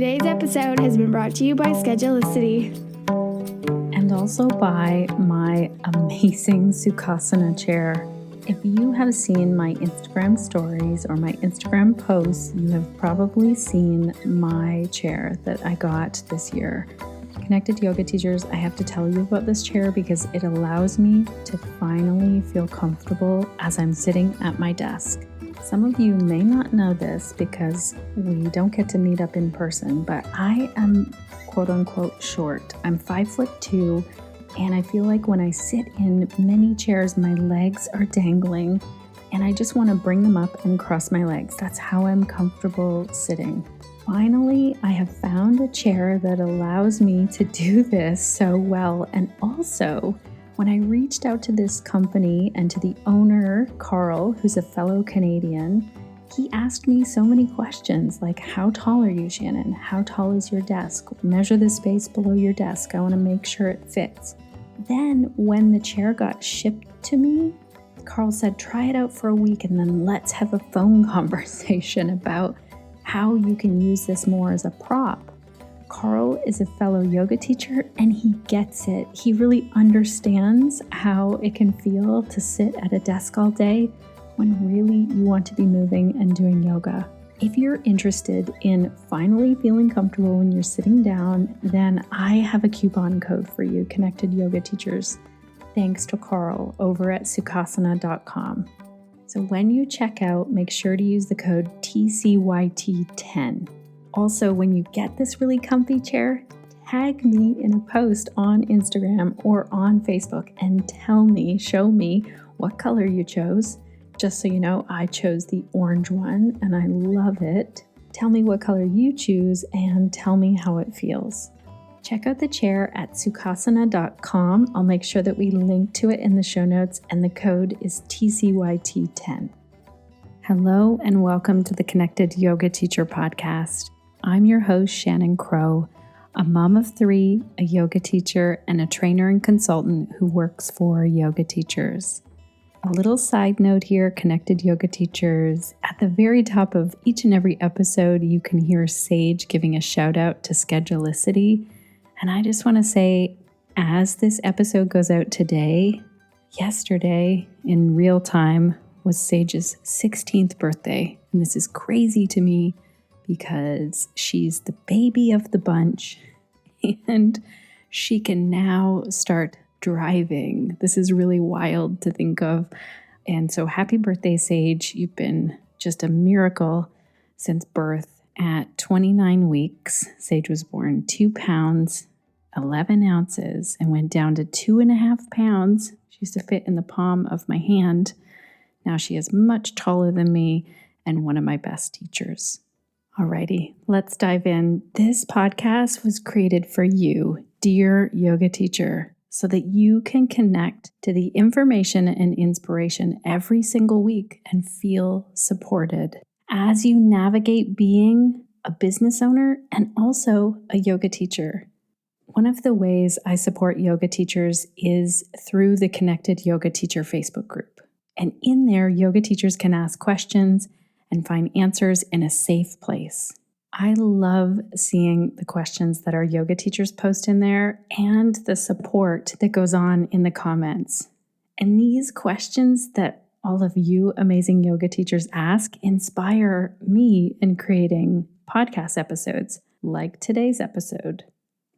Today's episode has been brought to you by Schedulicity. And also by my amazing Sukhasana chair. If you have seen my Instagram stories or my Instagram posts, you have probably seen my chair that I got this year. Connected Yoga Teachers, I have to tell you about this chair because it allows me to finally feel comfortable as I'm sitting at my desk. Some of you may not know this because we don't get to meet up in person, but I am quote unquote short. I'm 5'2", and I feel like when I sit in many chairs, my legs are dangling and I just want to bring them up and cross my legs. That's how I'm comfortable sitting. Finally, I have found a chair that allows me to do this so well. And also, when I reached out to this company and to the owner, Carl, who's a fellow Canadian, he asked me so many questions like, how tall are you, Shannon? How tall is your desk? Measure the space below your desk. I want to make sure it fits. Then when the chair got shipped to me, Carl said, try it out for a week and then let's have a phone conversation about how you can use this more as a prop. Carl is a fellow yoga teacher and he gets it. He really understands how it can feel to sit at a desk all day when really you want to be moving and doing yoga. If you're interested in finally feeling comfortable when you're sitting down, then I have a coupon code for you, Connected Yoga Teachers, thanks to Carl over at sukhasana.com. So when you check out, make sure to use the code TCYT10. Also, when you get this really comfy chair, tag me in a post on Instagram or on Facebook and show me what color you chose. Just so you know, I chose the orange one and I love it. Tell me what color you choose and tell me how it feels. Check out the chair at sukhasana.com. I'll make sure that we link to it in the show notes and the code is TCYT10. Hello and welcome to the Connected Yoga Teacher Podcast. I'm your host, Shannon Crow, a mom of 3, a yoga teacher, and a trainer and consultant who works for yoga teachers. A little side note here, Connected Yoga Teachers. At the very top of each and every episode, you can hear Sage giving a shout out to Schedulicity. And I just want to say, as this episode goes out today, yesterday in real time was Sage's 16th birthday. And this is crazy to me because she's the baby of the bunch and she can now start driving. This is really wild to think of. And so happy birthday, Sage. You've been just a miracle since birth. At 29 weeks, Sage was born 2 pounds, 11 ounces, and went down to 2.5 pounds. She used to fit in the palm of my hand. Now she is much taller than me and one of my best teachers. Alrighty, let's dive in. This podcast was created for you, dear yoga teacher, so that you can connect to the information and inspiration every single week and feel supported as you navigate being a business owner and also a yoga teacher. One of the ways I support yoga teachers is through the Connected Yoga Teacher Facebook group. And in there, yoga teachers can ask questions and find answers in a safe place. I love seeing the questions that our yoga teachers post in there and the support that goes on in the comments. And these questions that all of you amazing yoga teachers ask inspire me in creating podcast episodes like today's episode.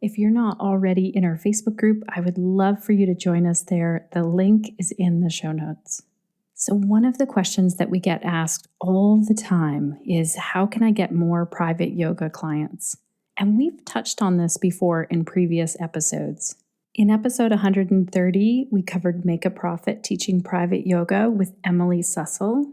If you're not already in our Facebook group, I would love for you to join us there. The link is in the show notes. So one of the questions that we get asked all the time is, how can I get more private yoga clients? And we've touched on this before in previous episodes. In episode 130, we covered Make a Profit Teaching Private Yoga with Emily Sussel.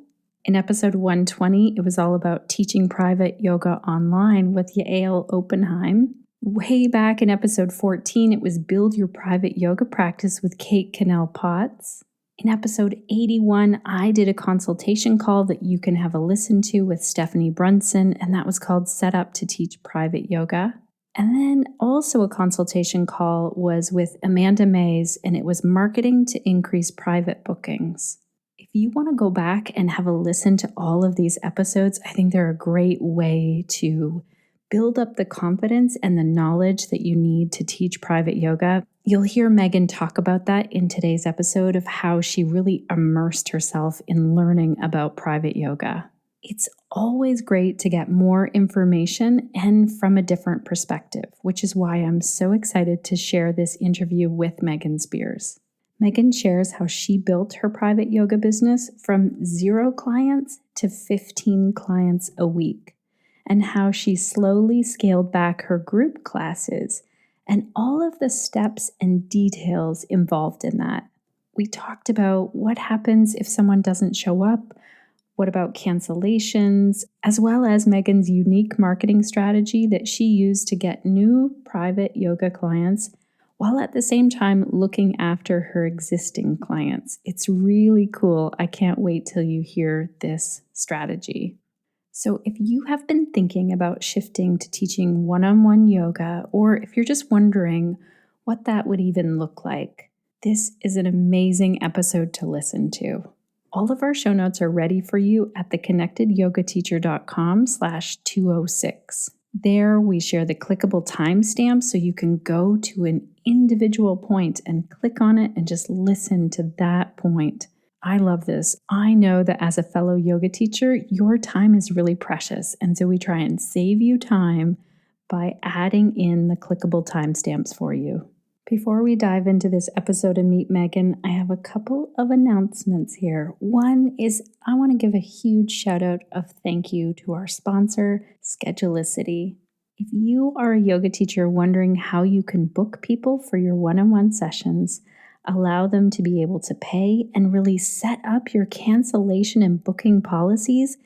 In episode 120, it was all about teaching private yoga online with Yael Oppenheim. Way back in episode 14, it was Build Your Private Yoga Practice with Kate Cannell-Potts. In episode 81, I did a consultation call that you can have a listen to with Stephanie Brunson, and that was called Set Up to Teach Private Yoga. And then also a consultation call was with Amanda Mays, and it was Marketing to Increase Private Bookings. If you want to go back and have a listen to all of these episodes, I think they're a great way to build up the confidence and the knowledge that you need to teach private yoga. You'll hear Megan talk about that in today's episode of how she really immersed herself in learning about private yoga. It's always great to get more information and from a different perspective, which is why I'm so excited to share this interview with Megan Spears. Megan shares how she built her private yoga business from 0 clients to 15 clients a week, and how she slowly scaled back her group classes and all of the steps and details involved in that. We talked about what happens if someone doesn't show up, what about cancellations, as well as Megan's unique marketing strategy that she used to get new private yoga clients while at the same time looking after her existing clients. It's really cool. I can't wait till you hear this strategy. So if you have been thinking about shifting to teaching one-on-one yoga, or if you're just wondering what that would even look like, this is an amazing episode to listen to. All of our show notes are ready for you at theconnectedyogateacher.com/206. There we share the clickable timestamps so you can go to an individual point and click on it and just listen to that point. I love this. I know that as a fellow yoga teacher, your time is really precious. And so we try and save you time by adding in the clickable timestamps for you. Before we dive into this episode and meet Megan, I have a couple of announcements here. One is I want to give a huge shout out of thank you to our sponsor, Schedulicity. If you are a yoga teacher wondering how you can book people for your one-on-one sessions, allow them to be able to pay, and really set up your cancellation and booking policies,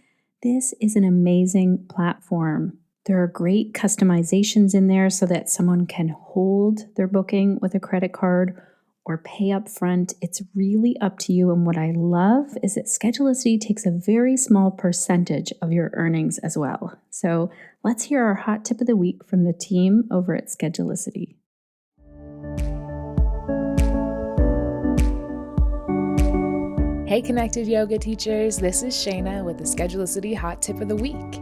this is an amazing platform. There are great customizations in there so that someone can hold their booking with a credit card or pay up front. It's really up to you. And what I love is that Schedulicity takes a very small percentage of your earnings as well. So let's hear our hot tip of the week from the team over at Schedulicity. Hey Connected Yoga teachers, this is Shannon with the Schedulicity Hot Tip of the Week.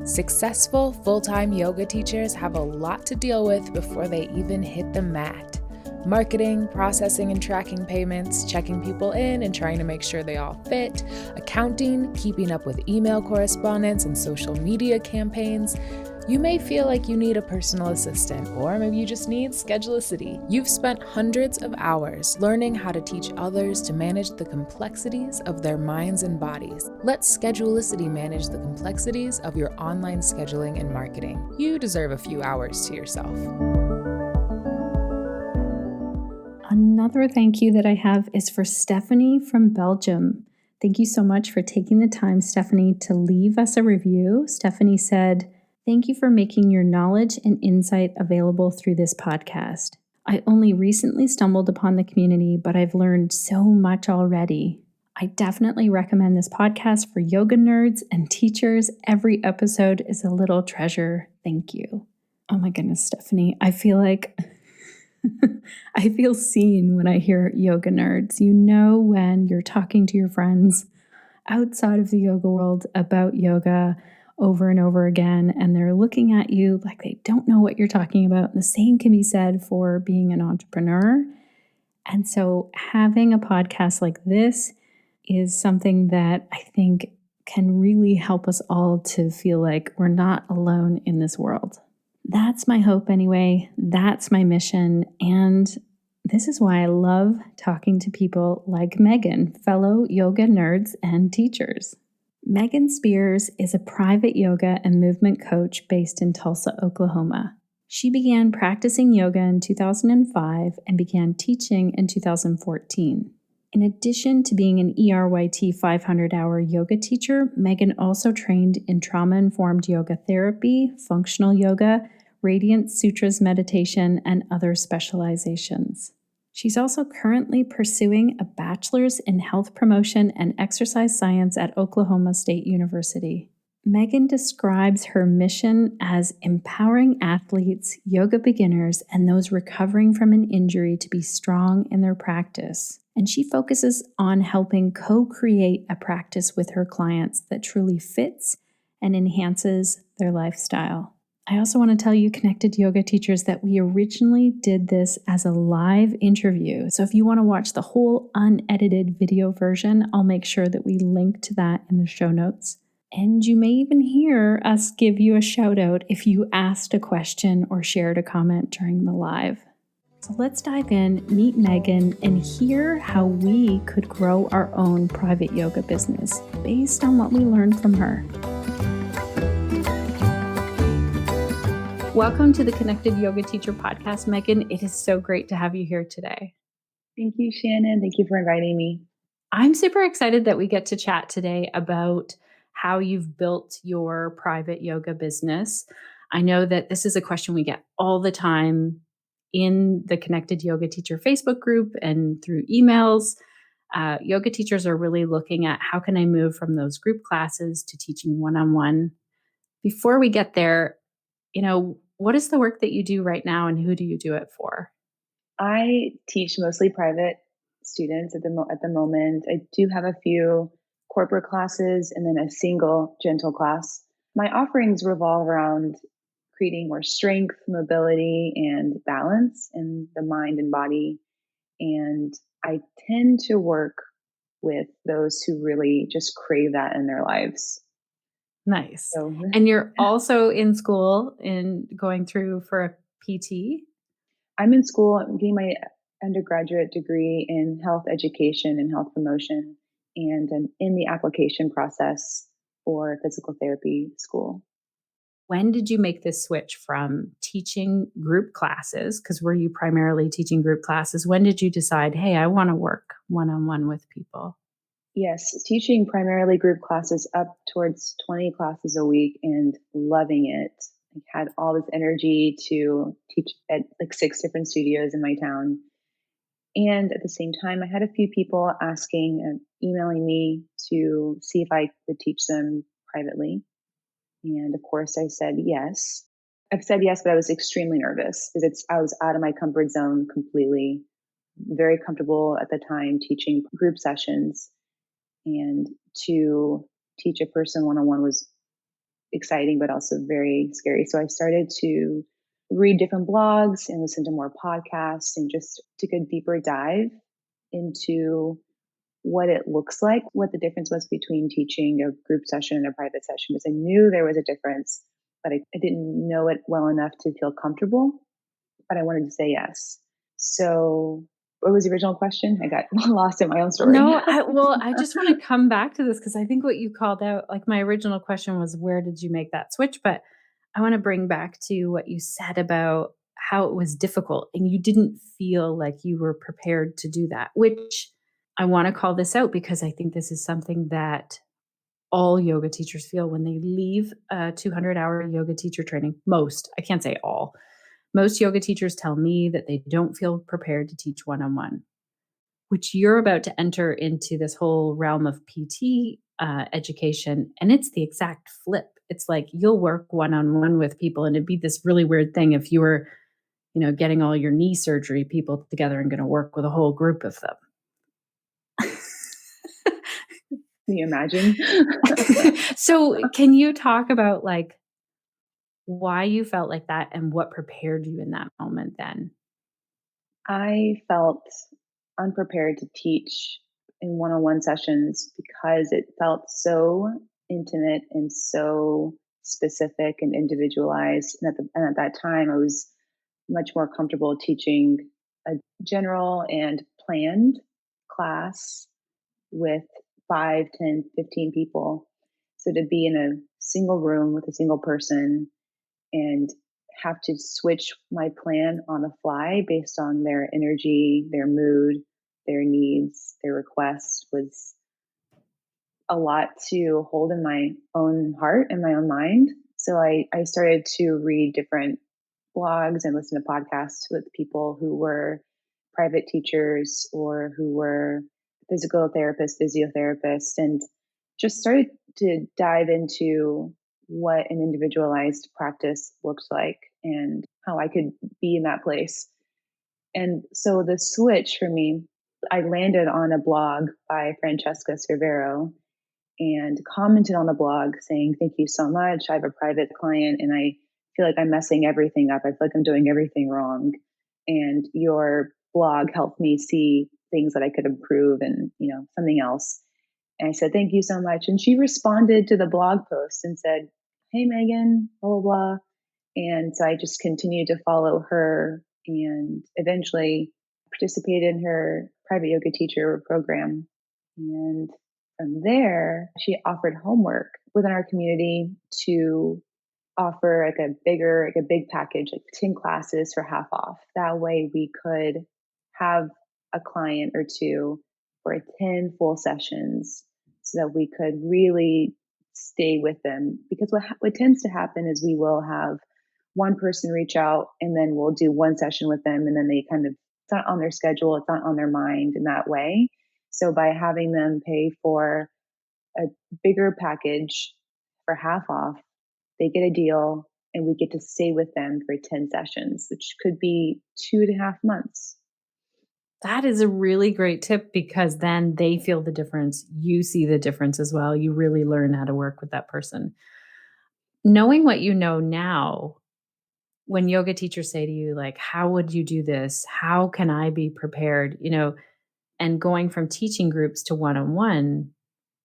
Successful full-time yoga teachers have a lot to deal with before they even hit the mat. Marketing, processing and tracking payments, checking people in and trying to make sure they all fit, accounting, keeping up with email correspondence and social media campaigns. You may feel like you need a personal assistant, or maybe you just need Schedulicity. You've spent hundreds of hours learning how to teach others to manage the complexities of their minds and bodies. Let Schedulicity manage the complexities of your online scheduling and marketing. You deserve a few hours to yourself. Another thank you that I have is for Stephanie from Belgium. Thank you so much for taking the time, Stephanie, to leave us a review. Stephanie said, "Thank you for making your knowledge and insight available through this podcast. I only recently stumbled upon the community, but I've learned so much already. I definitely recommend this podcast for yoga nerds and teachers. Every episode is a little treasure. Thank you." Oh my goodness, Stephanie. I feel like I feel seen when I hear yoga nerds. You know, when you're talking to your friends outside of the yoga world about yoga over and over again, and they're looking at you like they don't know what you're talking about. And the same can be said for being an entrepreneur. And so having a podcast like this is something that I think can really help us all to feel like we're not alone in this world. That's my hope anyway. That's my mission. And this is why I love talking to people like Megan, fellow yoga nerds and teachers. Megan Spears is a private yoga and movement coach based in Tulsa, Oklahoma. She began practicing yoga in 2005 and began teaching in 2014. In addition to being an E-RYT 500-hour yoga teacher, Megan also trained in trauma-informed yoga therapy, functional yoga, Radiance Sutras Meditation, and other specializations. She's also currently pursuing a Bachelors in Health Promotion and Exercise Science at Oklahoma State University. Megan describes her mission as empowering athletes, yoga beginners, and those recovering from an injury to be strong in their practice. And she focuses on helping co-create a practice with her clients that truly fits and enhances their lifestyle. I also want to tell you, Connected Yoga teachers, that we originally did this as a live interview. So if you want to watch the whole unedited video version, I'll make sure that we link to that in the show notes. And you may even hear us give you a shout out if you asked a question or shared a comment during the live. So let's dive in, meet Megan, and hear how we could grow our own private yoga business based on what we learned from her. Welcome to the Connected Yoga Teacher Podcast, Megan. It is so great to have you here today. Thank you, Shannon. Thank you for inviting me. I'm super excited that we get to chat today about how you've built your private yoga business. I know that this is a question we get all the time in the Connected Yoga Teacher Facebook group and through emails. Yoga teachers are really looking at how can I move from those group classes to teaching one-on-one. Before we get there, what is the work that you do right now and who do you do it for? I teach mostly private students at the moment. I do have a few corporate classes and then a single gentle class. My offerings revolve around creating more strength, mobility, and balance in the mind and body. And I tend to work with those who really just crave that in their lives. Nice. So, And you're also in school and going through for a PT? I'm in school. I'm getting my undergraduate degree in health education and health promotion, and I'm in the application process for physical therapy school. When did you make this switch from teaching group classes? Because were you primarily teaching group classes? When did you decide, hey, I want to work one-on-one with people? Yes, teaching primarily group classes up towards 20 classes a week and loving it. I had all this energy to teach at like 6 different studios in my town. And at the same time, I had a few people asking and emailing me to see if I could teach them privately. And of course, I said yes. I've said yes, but I was extremely nervous because I was out of my comfort zone completely. Very comfortable at the time teaching group sessions, and to teach a person one-on-one was exciting, but also very scary. So I started to read different blogs and listen to more podcasts and just took a deeper dive into what it looks like, what the difference was between teaching a group session and a private session, because I knew there was a difference, but I didn't know it well enough to feel comfortable, but I wanted to say yes. So what was the original question? I got lost in my own story. No, I just want to come back to this because I think what you called out, like my original question was, where did you make that switch? But I want to bring back to what you said about how it was difficult and you didn't feel like you were prepared to do that, which I want to call this out because I think this is something that all yoga teachers feel when they leave a 200-hour yoga teacher training. Most, I can't say all, most yoga teachers tell me that they don't feel prepared to teach one-on-one, which you're about to enter into this whole realm of PT education. And it's the exact flip. It's like you'll work one-on-one with people and it'd be this really weird thing if you were, getting all your knee surgery people together and going to work with a whole group of them. Can you imagine? So can you talk about like why you felt like that and what prepared you in that moment then? I felt unprepared to teach in one-on-one sessions because it felt so intimate and so specific and individualized. And at that time, I was much more comfortable teaching a general and planned class with 5, 10, 15 people. So to be in a single room with a single person and have to switch my plan on the fly based on their energy, their mood, their needs, their requests was a lot to hold in my own heart and my own mind. So I started to read different blogs and listen to podcasts with people who were private teachers or who were physical therapists, physiotherapists, and just started to dive into what an individualized practice looks like and how I could be in that place. And so the switch for me, I landed on a blog by Francesca Cervero and commented on the blog saying, "Thank you so much. I have a private client and I feel like I'm messing everything up. I feel like I'm doing everything wrong. And your blog helped me see things that I could improve and, something else. And I said, thank you so much. And she responded to the blog post and said, hey, Megan, blah, blah, blah. And so I just continued to follow her and eventually participated in her private yoga teacher program. And from there, she offered homework within our community to offer like a big package, like 10 classes for half off. That way we could have a client or two for 10 full sessions so that we could really stay with them. Because what tends to happen is we will have one person reach out and then we'll do one session with them and then they it's not on their schedule, it's not on their mind in that way. So by having them pay for a bigger package for half off, they get a deal and we get to stay with them for 10 sessions, which could be 2.5 months. That is a really great tip because then they feel the difference. You see the difference as well. You really learn how to work with that person. Knowing what you know now, when yoga teachers say to you, like, how would you do this? How can I be prepared? And going from teaching groups to one-on-one,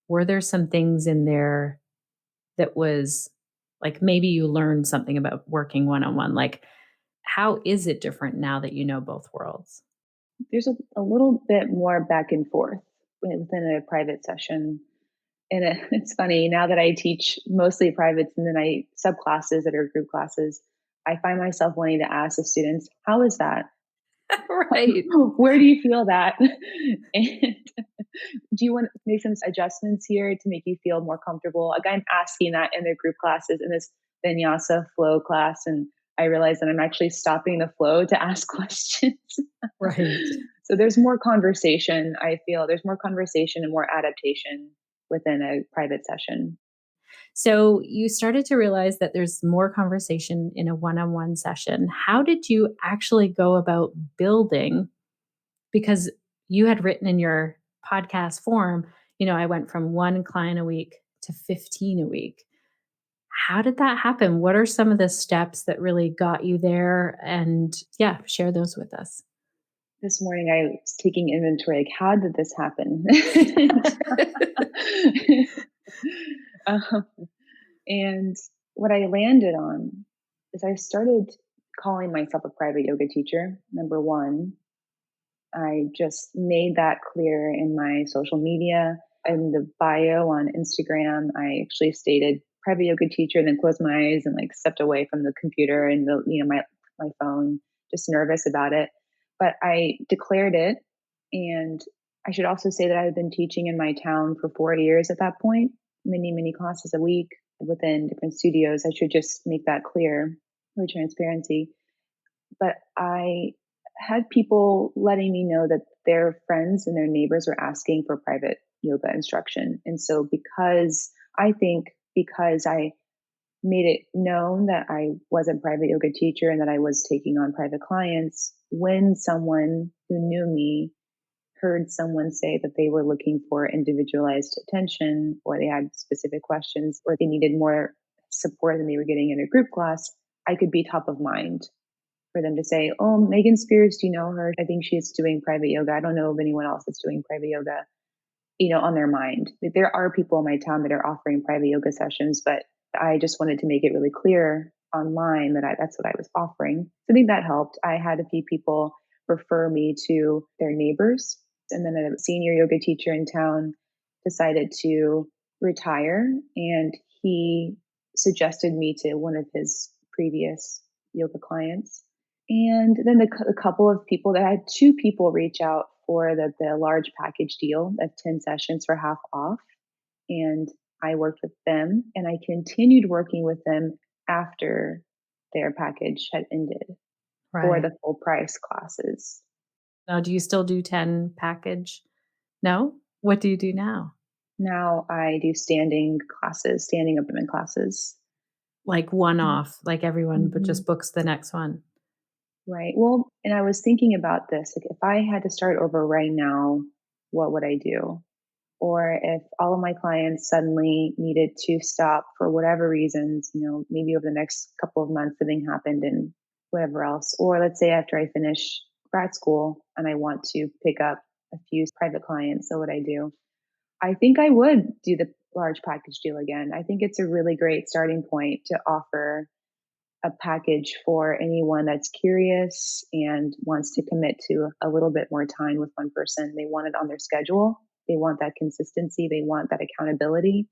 were there some things in there that was like maybe you learned something about working one-on-one? Like, how is it different now that you know both worlds? There's a little bit more back and forth within a private session. And it's funny, now that I teach mostly privates and then I subclasses that are group classes, I find myself wanting to ask the students, how is that? Right. Where do you feel that? And do you want to make some adjustments here to make you feel more comfortable? Like I'm asking that in their group classes in this vinyasa flow class. And I realize that I'm actually stopping the flow to ask questions. Right. So there's more conversation. I feel there's more conversation and more adaptation within a private session. So you started to realize that there's more conversation in a one-on-one session. How did you actually go about building? Because you had written in your podcast form, I went from one client a week to 15 a week. How did that happen? What are some of the steps that really got you there? And yeah, share those with us. This morning I was taking inventory, like how did this happen? um, and what I landed on is I started calling myself a private yoga teacher. Number one, I just made that clear in my social media. In the bio on Instagram, I actually stated private yoga teacher and then closed my eyes and like stepped away from the computer and my phone, just nervous about it. But I declared it. And I should also say that I had been teaching in my town for 4 years at that point, many classes a week within different studios. I should just make that clear for transparency. But I had people letting me know that their friends and their neighbors were asking for private yoga instruction. And so because I made it known that I was a private yoga teacher and that I was taking on private clients, when someone who knew me heard someone say that they were looking for individualized attention or they had specific questions or they needed more support than they were getting in a group class, I could be top of mind for them to say, oh, Megan Spears, do you know her? I think she's doing private yoga. I don't know of anyone else that's doing private yoga, on their mind. There are people in my town that are offering private yoga sessions, but I just wanted to make it really clear online that that's what I was offering. So I think that helped. I had a few people refer me to their neighbors. And then a senior yoga teacher in town decided to retire, and he suggested me to one of his previous yoga clients. And then a couple of people, that had 2 people reach out for the large package deal of 10 sessions for half off. And I worked with them and I continued working with them after their package had ended for Right. the full price classes. Now, do you still do 10 package? No? What do you do now? Now I do standing abdomen classes. Like one off, like everyone but Mhm. just books the next one. Right. Well, and I was thinking about this. Like, if I had to start over right now, what would I do? or if all of my clients suddenly needed to stop for whatever reasons, maybe over the next couple of months, something happened and whatever else. Or let's say after I finish grad school and I want to pick up a few private clients. So what I do, I think I would do the large package deal again. I think it's a really great starting point to offer a package for anyone that's curious and wants to commit to a little bit more time with one person. They want it on their schedule. They want that consistency. They want that accountability.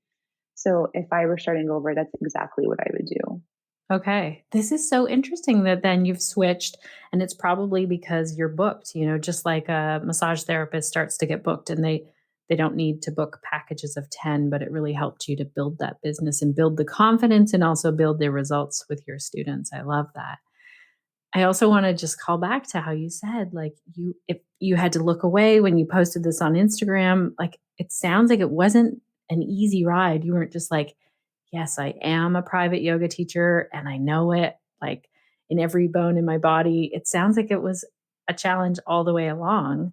So if I were starting over, that's exactly what I would do. Okay. This is so interesting that then you've switched, and it's probably because you're booked, just like a massage therapist starts to get booked and they don't need to book packages of 10, but it really helped you to build that business and build the confidence and also build the results with your students. I love that. I also want to just call back to how you said, like, if you had to look away when you posted this on Instagram, like, it sounds like it wasn't an easy ride. You weren't just like, yes, I am a private yoga teacher and I know it, like, in every bone in my body. It sounds like it was a challenge all the way along,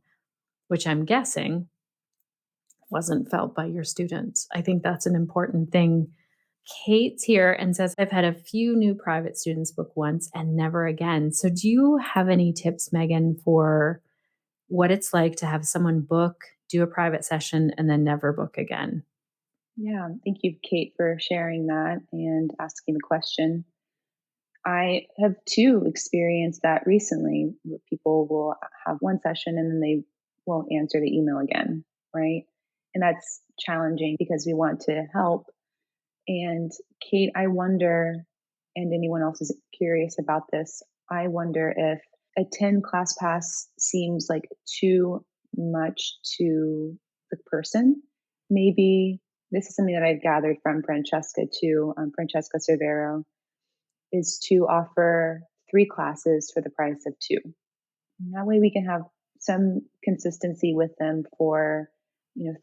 which I'm guessing wasn't felt by your students. I think that's an important thing. Kate's here and says, I've had a few new private students book once and never again. So, do you have any tips, Megan, for what it's like to have someone book, do a private session, and then never book again? Yeah. Thank you, Kate, for sharing that and asking the question. I have too experienced that recently, where people will have one session and then they won't answer the email again, right? And that's challenging because we want to help. And Kate, I wonder, and anyone else is curious about this, I wonder if a 10 class pass seems like too much to the person. Maybe this is something that I've gathered from Francesca too, Francesca Cervero, is to offer 3 classes for the price of 2. And that way we can have some consistency with them for,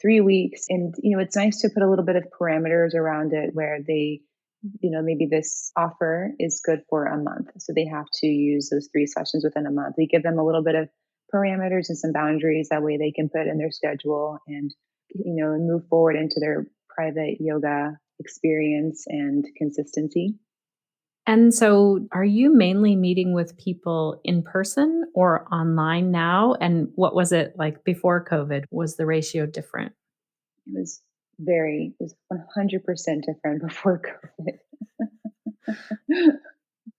3 weeks. And, it's nice to put a little bit of parameters around it where they, maybe this offer is good for a month. So they have to use those 3 sessions within a month. We give them a little bit of parameters and some boundaries. That way they can put in their schedule and, and move forward into their private yoga experience and consistency. And so, are you mainly meeting with people in person or online now? And what was it like before COVID? Was the ratio different? It was 100% different before COVID.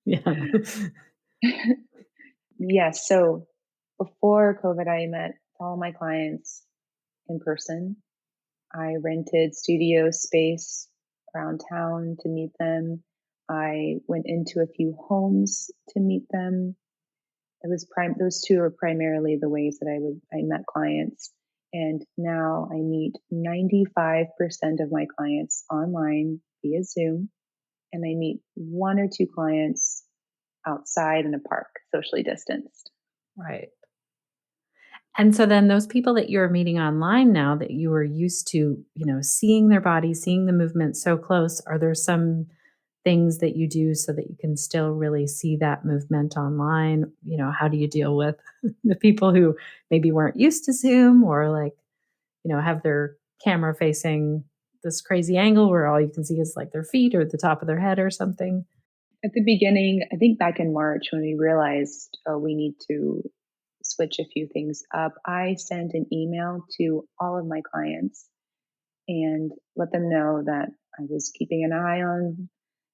Yeah. Yes. So before COVID, I met all my clients in person. I rented studio space around town to meet them. I went into a few homes to meet them. Those two are primarily the ways that I met clients. And now I meet 95% of my clients online via Zoom, and I meet 1 or 2 clients outside in a park, socially distanced. Right. And so then those people that you're meeting online now that you were used to, seeing their bodies, seeing the movement so close, are there some things that you do so that you can still really see that movement online? How do you deal with the people who maybe weren't used to Zoom or like, have their camera facing this crazy angle where all you can see is like their feet or the top of their head or something? At the beginning, I think back in March when we realized, oh, we need to switch a few things up, I sent an email to all of my clients and let them know that I was keeping an eye on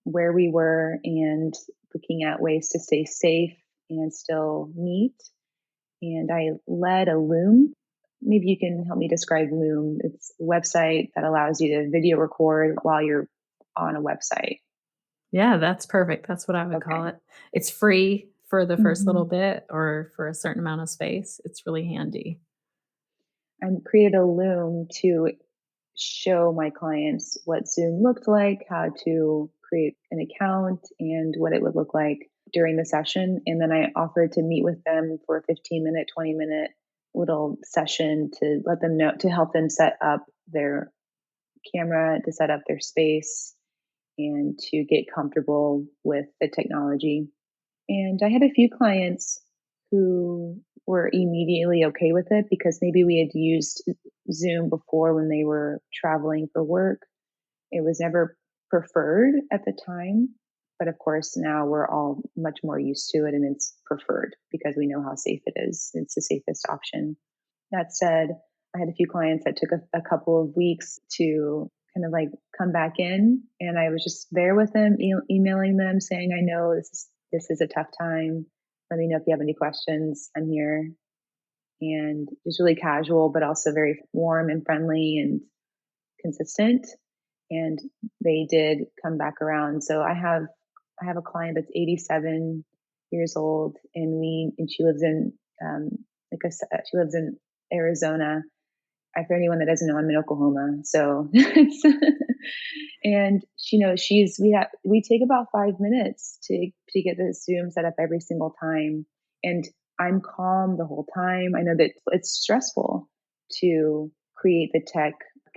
where we were and looking at ways to stay safe and still meet. And I led a Loom. Maybe you can help me describe Loom. It's a website that allows you to video record while you're on a website. Yeah, that's perfect. That's what I would call Okay. it. It's free for the first little Mhm. bit or for a certain amount of space. It's really handy. I created a Loom to show my clients what Zoom looked like, how to create an account, and what it would look like during the session. And then I offered to meet with them for a 15-minute, 20-minute little session to let them know, to help them set up their camera, to set up their space, and to get comfortable with the technology. And I had a few clients who were immediately okay with it because maybe we had used Zoom before when they were traveling for work. It was never preferred at the time, but of course now we're all much more used to it and it's preferred because we know how safe it is. It's the safest option. That said, I had a few clients that took a couple of weeks to kind of like come back in, and I was just there with them, emailing them saying, I know this is a tough time. Let me know if you have any questions. I'm here. And just really casual, but also very warm and friendly and consistent. And they did come back around. So I have a client that's 87 years old, and she lives in she lives in Arizona. For anyone that doesn't know, I'm in Oklahoma. So and we take about 5 minutes to get the Zoom set up every single time. And I'm calm the whole time. I know that it's stressful to create the tech.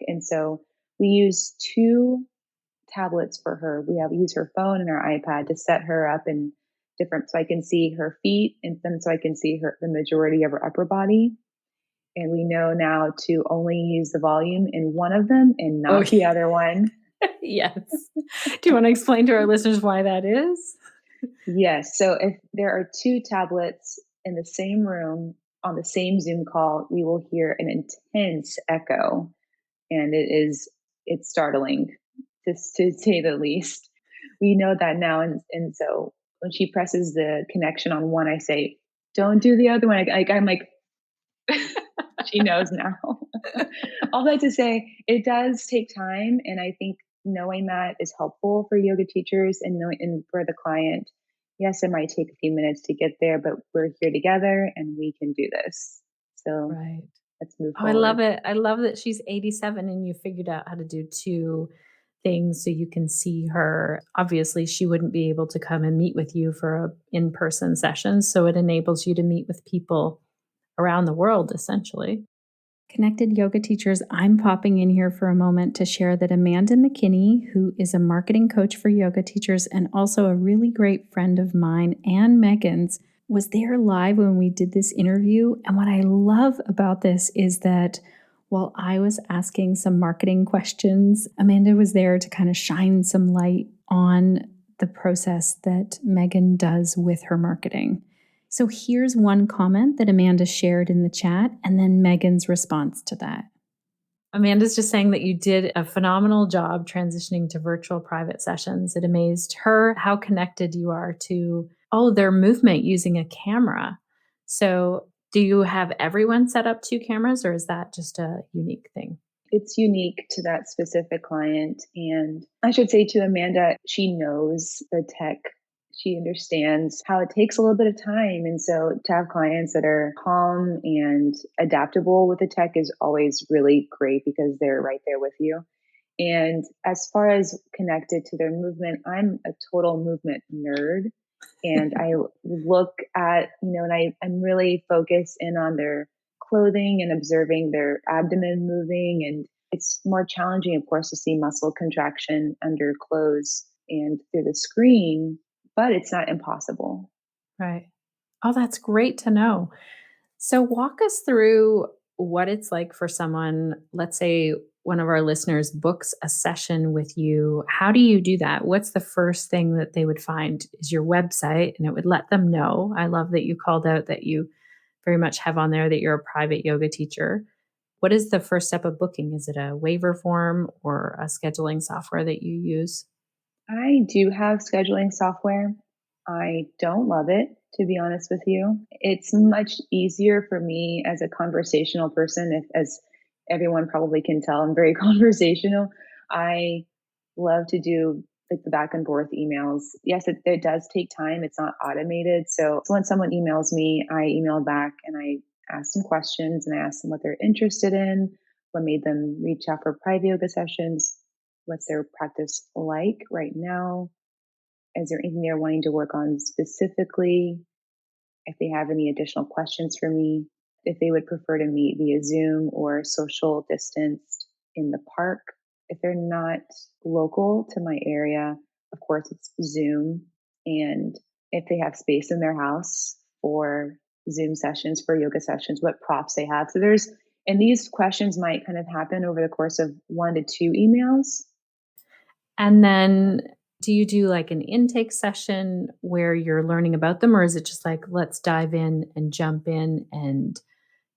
And so we use two tablets for her. We use her phone and our iPad to set her up in different, so I can see her feet, and then so I can see the majority of her upper body. And we know now to only use the volume in one of them and not the other one. Yes. Do you want to explain to our listeners why that is? Yes. So if there are two tablets in the same room on the same Zoom call, we will hear an intense echo, and it's startling, just to say the least. We know that now, and so when she presses the connection on one, I say, "Don't do the other one." I'm like, she knows now. All that to say, it does take time, and I think knowing that is helpful for yoga teachers and for the client. Yes, it might take a few minutes to get there, but we're here together and we can do this. So Right. let's move Oh, I forward. love it. I love that she's 87 and you figured out how to do two things so you can see her. Obviously, she wouldn't be able to come and meet with you for an in-person session, so it enables you to meet with people around the world, essentially. Connected Yoga Teachers, I'm popping in here for a moment to share that Amanda McKinney, who is a marketing coach for yoga teachers and also a really great friend of mine and Megan's, was there live when we did this interview. And what I love about this is that while I was asking some marketing questions, Amanda was there to kind of shine some light on the process that Megan does with her marketing. So here's one comment that Amanda shared in the chat, and then Megan's response to that. Amanda's just saying that you did a phenomenal job transitioning to virtual private sessions. It amazed her how connected you are to, their movement using a camera. So do you have everyone set up 2 cameras, or is that just a unique thing? It's unique to that specific client. And I should say to Amanda, she knows the tech. She understands how it takes a little bit of time. And so to have clients that are calm and adaptable with the tech is always really great because they're right there with you. And as far as connected to their movement, I'm a total movement nerd. And I look at, and I'm really focused in on their clothing and observing their abdomen moving. And it's more challenging, of course, to see muscle contraction under clothes and through the screen, but it's not impossible. Right. Oh, that's great to know. So walk us through what it's like for someone, let's say one of our listeners books a session with you. How do you do that? What's the first thing that they would find is your website, and it would let them know. I love that you called out that you very much have on there that you're a private yoga teacher. What is the first step of booking? Is it a waiver form or a scheduling software that you use? I do have scheduling software. I don't love it, to be honest with you. It's much easier for me as a conversational person, as everyone probably can tell, I'm very conversational. I love to do like the back and forth emails. Yes, it does take time. It's not automated. So when someone emails me, I email back and I ask some questions and I ask them what they're interested in, what made them reach out for private yoga sessions, what's their practice like right now, is there anything they're wanting to work on specifically, if they have any additional questions for me, if they would prefer to meet via Zoom or social distanced in the park. If they're not local to my area, of course, it's Zoom. And if they have space in their house for Zoom sessions, for yoga sessions, what props they have. So there's And these questions might kind of happen over the course of 1 to 2 emails. And then do you do like an intake session where you're learning about them, or is it just like, let's dive in and jump in and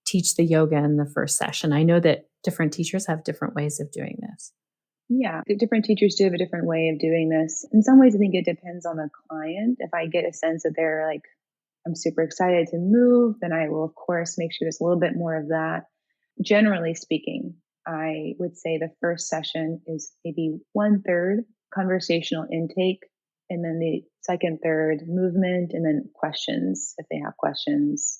teach the yoga in the first session? I know that different teachers have different ways of doing this. Yeah, the different teachers do have a different way of doing this. In some ways, I think it depends on the client. If I get a sense that they're like, I'm super excited to move, then I will, of course, make sure there's a little bit more of that. Generally speaking, I would say the first session is maybe 1/3 conversational intake, and then the second third movement, and then questions if they have questions.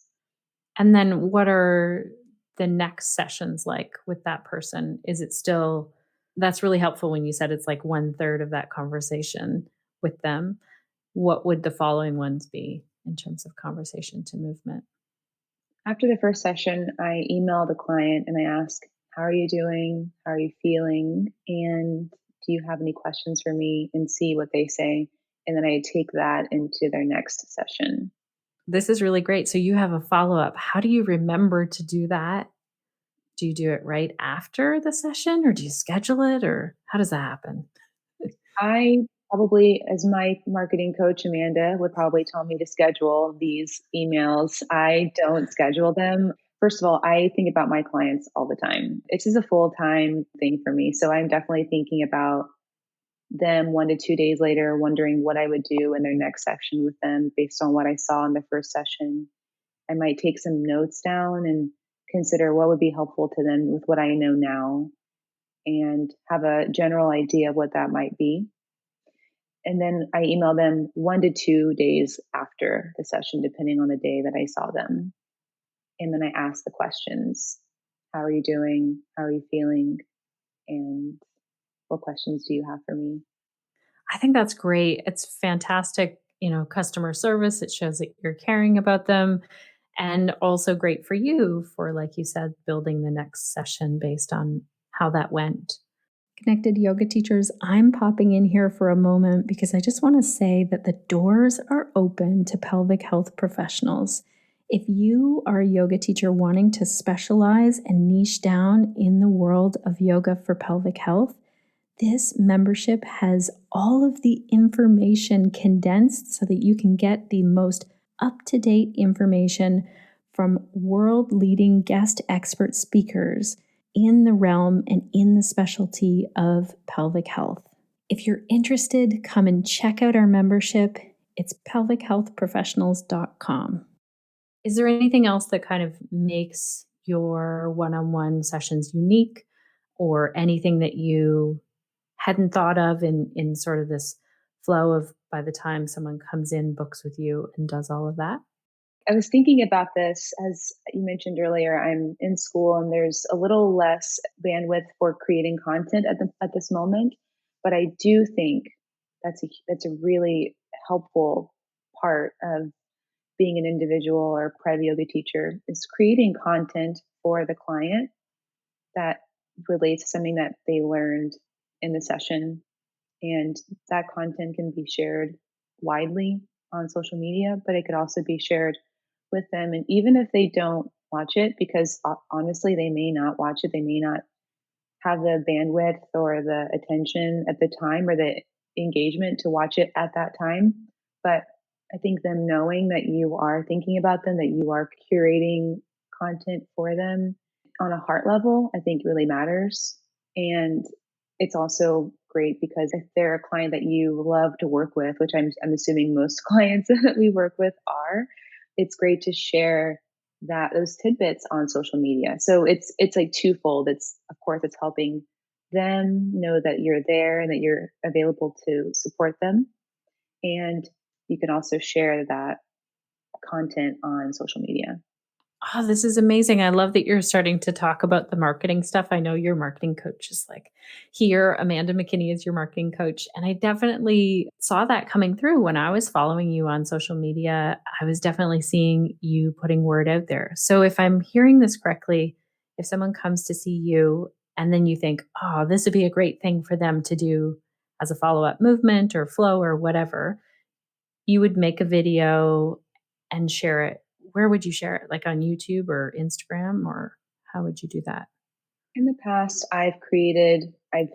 And then what are the next sessions like with that person? Is it still, that's really helpful when you said it's like 1/3 of that conversation with them. What would the following ones be in terms of conversation to movement? After the first session, I email the client and I ask, how are you doing? How are you feeling? And do you have any questions for me? And see what they say. And then I take that into their next session. This is really great. So you have a follow up. How do you remember to do that? Do you do it right after the session, or do you schedule it, or how does that happen? I probably, as my marketing coach, Amanda, would probably tell me to schedule these emails. I don't schedule them. First of all, I think about my clients all the time. It's just a full time thing for me. So I'm definitely thinking about them 1 to 2 days later, wondering what I would do in their next session with them based on what I saw in the first session. I might take some notes down and consider what would be helpful to them with what I know now and have a general idea of what that might be. And then I email them 1 to 2 days after the session, depending on the day that I saw them. And then I ask the questions. How are you doing? How are you feeling? And what questions do you have for me? I think that's great. It's fantastic, customer service. It shows that you're caring about them, and also great for you for, like you said, building the next session based on how that went. Connected yoga teachers, I'm popping in here for a moment because I just want to say that the doors are open to pelvic health professionals. If you are a yoga teacher wanting to specialize and niche down in the world of yoga for pelvic health, this membership has all of the information condensed so that you can get the most up-to-date information from world-leading guest expert speakers in the realm and in the specialty of pelvic health. If you're interested, come and check out our membership. It's pelvichealthprofessionals.com. Is there anything else that kind of makes your one-on-one sessions unique, or anything that you hadn't thought of in sort of this flow of, by the time someone comes in, books with you and does all of that? I was thinking about this, as you mentioned earlier. I'm in school and there's a little less bandwidth for creating content at this moment, but I do think that's a really helpful part of being an individual or private yoga teacher, is creating content for the client that relates to something that they learned in the session. And that content can be shared widely on social media, but it could also be shared with them. And even if they don't watch it, because honestly, they may not watch it, they may not have the bandwidth or the attention at the time or the engagement to watch it at that time. But I think them knowing that you are thinking about them, that you are curating content for them on a heart level, I think really matters. And it's also great because if they're a client that you love to work with, which I'm assuming most clients that we work with are, it's great to share those tidbits on social media. So it's like twofold. It's, of course, it's helping them know that you're there and that you're available to support them. And you can also share that content on social media. Oh, this is amazing. I love that you're starting to talk about the marketing stuff. I know your marketing coach is like here. Amanda McKinney is your marketing coach. And I definitely saw that coming through when I was following you on social media. I was definitely seeing you putting word out there. So if I'm hearing this correctly, if someone comes to see you and then you think, oh, this would be a great thing for them to do as a follow-up movement or flow or whatever, you would make a video and share it. Where would you share it? Like on YouTube or Instagram, or How would you do that? In the past, I've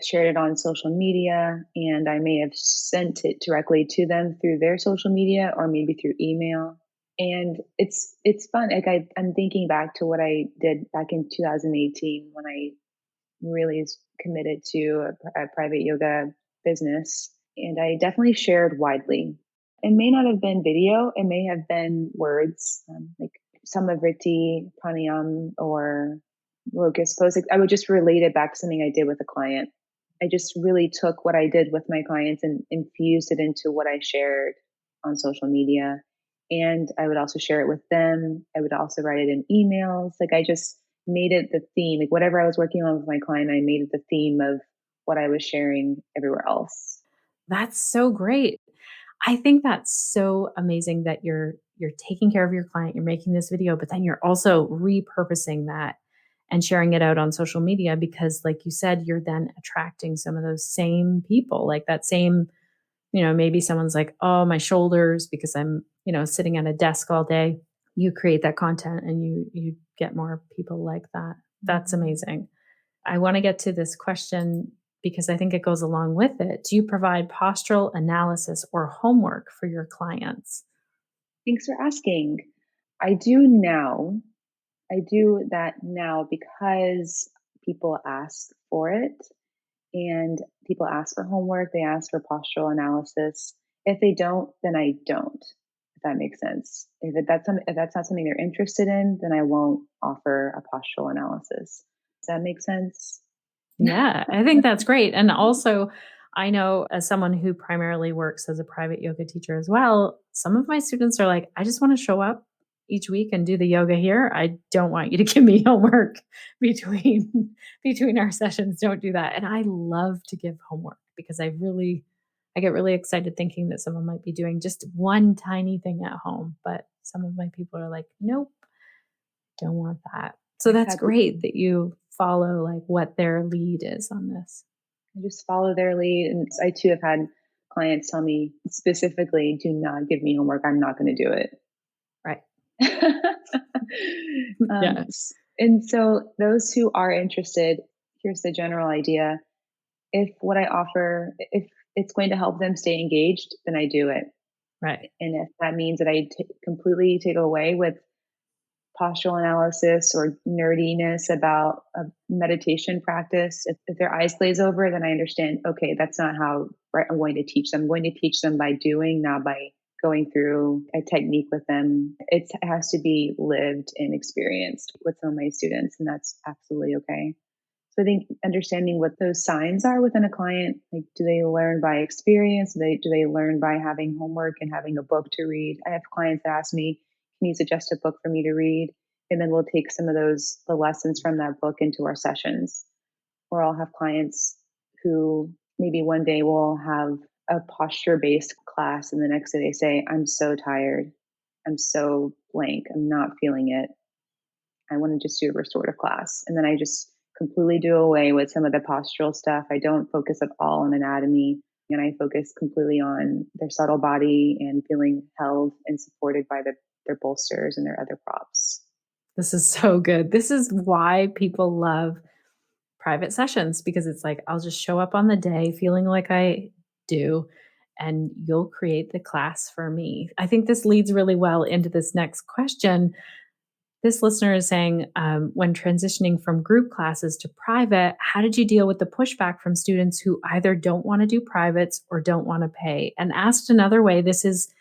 shared it on social media, and I may have sent it directly to them through their social media or maybe through email. And it's fun. Like I'm thinking back to what I did back in 2018 when I really committed to a private yoga business, and I definitely shared widely. It may not have been video; it may have been words, like some E-RYT, pranayam, or locust pose. Like, I would just relate it back to something I did with a client. I just really took what I did with my clients and infused it into what I shared on social media. And I would also share it with them. I would also write it in emails. Like I just made it the theme. Like whatever I was working on with my client, I made it the theme of what I was sharing everywhere else. That's so great. I think that's so amazing that you're taking care of your client, you're making this video, but then you're also repurposing that and sharing it out on social media because like you said, you're then attracting some of those same people, like that same, maybe someone's like, "Oh, my shoulders because I'm, sitting at a desk all day." You create that content and you get more people like that. That's amazing. I want to get to this question because I think it goes along with it. Do you provide postural analysis or homework for your clients? Thanks for asking. I do now. I do that now because people ask for it, and people ask for homework, they ask for postural analysis. If they don't, then I don't, if that makes sense. If that's not something they're interested in, then I won't offer a postural analysis. Does that make sense? Yeah, I think that's great. And also, I know as someone who primarily works as a private yoga teacher as well, some of my students are like, I just want to show up each week and do the yoga here. I don't want you to give me homework between our sessions. Don't do that. And I love to give homework because I get really excited thinking that someone might be doing just one tiny thing at home. But some of my people are like, nope, don't want that. So I've that's had people great that you follow like what their lead is on this. just follow their lead. And I too have had clients tell me specifically, do not give me homework. I'm not going to do it. Right. Yeah. And so those who are interested, here's the general idea. If what I offer, if it's going to help them stay engaged, then I do it. Right. And if that means that I completely take away with postural analysis or nerdiness about a meditation practice, if their eyes glaze over, then I understand, okay, that's not how I'm going to teach them. I'm going to teach them by doing, not by going through a technique with them. It has to be lived and experienced with some of my students, and that's absolutely okay. So I think understanding what those signs are within a client, like do they learn by experience? Do they learn by having homework and having a book to read? I have clients that ask me, can you suggest a book for me to read? And then we'll take some of the lessons from that book into our sessions. Or I'll have clients who maybe one day will have a posture based class and the next day they say, I'm so tired. I'm so blank. I'm not feeling it. I want to just do a restorative class. And then I just completely do away with some of the postural stuff. I don't focus at all on anatomy, and I focus completely on their subtle body and feeling held and supported by their bolsters and their other props. This is so good. This is why people love private sessions because it's like I'll just show up on the day feeling like I do and you'll create the class for me. I think this leads really well into this next question. This listener is saying, when transitioning from group classes to private, how did you deal with the pushback from students who either don't want to do privates or don't want to pay? And asked another way, this is,